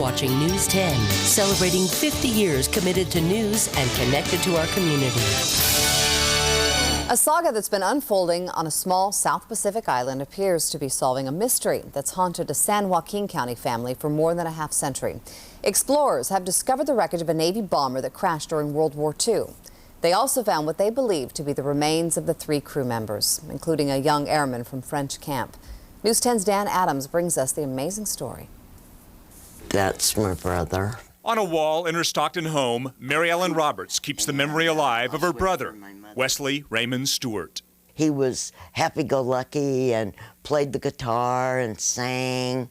watching News 10, celebrating 50 years committed to news and connected to our community. A saga that's been unfolding on a small South Pacific island appears to be solving a mystery that's haunted a San Joaquin County family for more than a half-century. Explorers have discovered the wreckage of a Navy bomber that crashed during World War II. They also found what they believe to be the remains of the 3 crew members, including a young airman from French camp. News 10's Dan Adams brings us the amazing story. That's my brother. On a wall in her Stockton home, Mary Ellen Roberts keeps the memory alive of her brother, Wesley Raymond Stuart. He was happy-go-lucky and played the guitar and sang,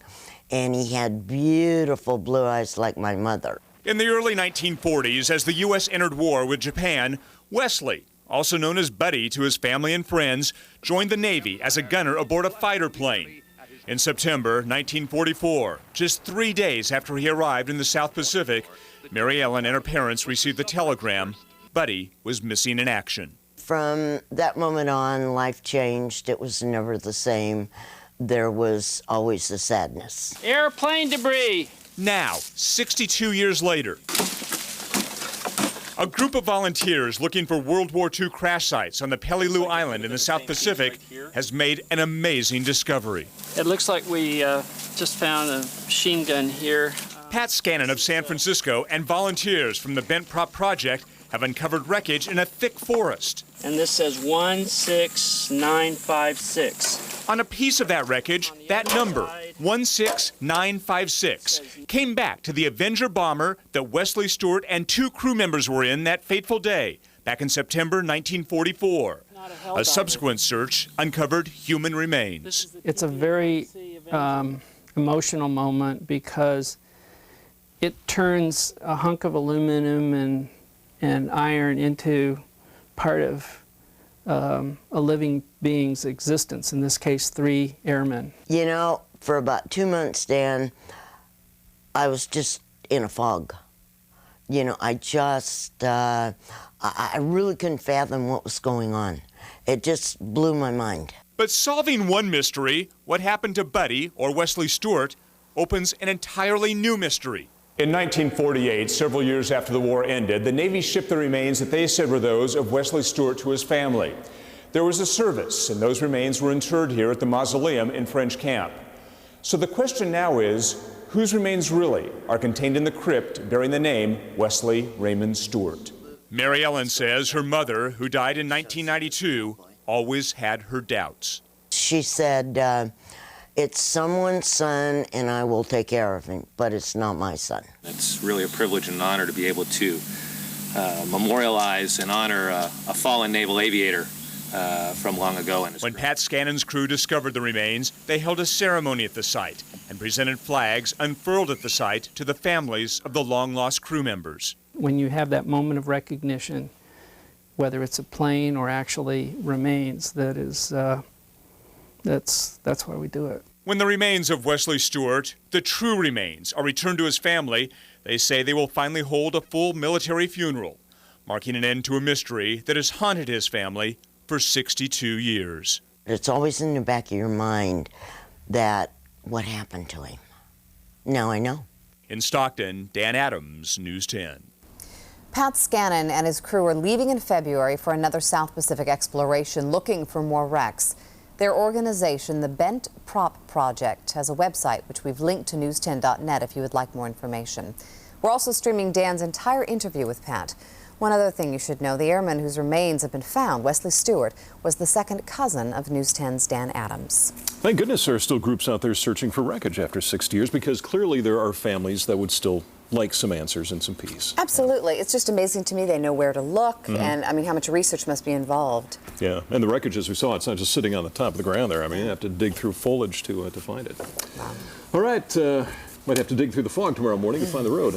and he had beautiful blue eyes like my mother. In the early 1940s, as the U.S. entered war with Japan, Wesley, also known as Buddy to his family and friends, joined the Navy as a gunner aboard a fighter plane. In September 1944, just 3 days after he arrived in the South Pacific, Mary Ellen and her parents received the telegram Buddy was missing in action. From that moment on, life changed. It was never the same. There was always the sadness. Airplane debris. Now, 62 years later, a group of volunteers looking for World War II crash sites on the Peleliu Island in the South Pacific has made an amazing discovery. It looks like we just found a machine gun here. Pat Scannon of San Francisco and volunteers from the Bent Prop Project have uncovered wreckage in a thick forest. And this says 16956. On a piece of that wreckage, that number, 16956, came back to the Avenger bomber that Wesley Stuart and 2 crew members were in that fateful day, back in September 1944. A subsequent search uncovered human remains. It's a very emotional moment because it turns a hunk of aluminum and iron into part of a living being's existence, in this case 3 airmen. You know, for about 2 months, Dan, I was just in a fog. You know, I really couldn't fathom what was going on. It just blew my mind. But solving one mystery, what happened to Buddy, or Wesley Stuart, opens an entirely new mystery. In 1948, several years after the war ended, the Navy shipped the remains that they said were those of Wesley Stuart to his family. There was a service, and those remains were interred here at the mausoleum in French camp. So the question now is, whose remains really are contained in the crypt bearing the name Wesley Raymond Stuart? Mary Ellen says her mother, who died in 1992, always had her doubts. She said, it's someone's son, and I will take care of him, but it's not my son. It's really a privilege and an honor to be able to memorialize and honor a fallen naval aviator from long ago. When Pat Scannon's crew discovered the remains, they held a ceremony at the site and presented flags unfurled at the site to the families of the long-lost crew members. When you have that moment of recognition, whether it's a plane or actually remains, that's why we do it. When the remains of Wesley Stuart, the true remains, are returned to his family, they say they will finally hold a full military funeral, marking an end to a mystery that has haunted his family for 62 years. It's always in the back of your mind that what happened to him. Now I know. In Stockton, Dan Adams, News 10. Pat Scannon and his crew are leaving in February for another South Pacific exploration, looking for more wrecks. Their organization, the Bent Prop Project, has a website which we've linked to news10.net if you would like more information. We're also streaming Dan's entire interview with Pat. One other thing you should know, the airman whose remains have been found, Wesley Stuart, was the second cousin of News 10's Dan Adams. Thank goodness there are still groups out there searching for wreckage after 60 years, because clearly there are families that would still like some answers and some peace. Absolutely. It's just amazing to me. They know where to look, and I mean, how much research must be involved. Yeah, and the wreckage, as we saw, it's not just sitting on the top of the ground there. I mean, you have to dig through foliage to find it. Wow. All right, might have to dig through the fog tomorrow morning to find the road.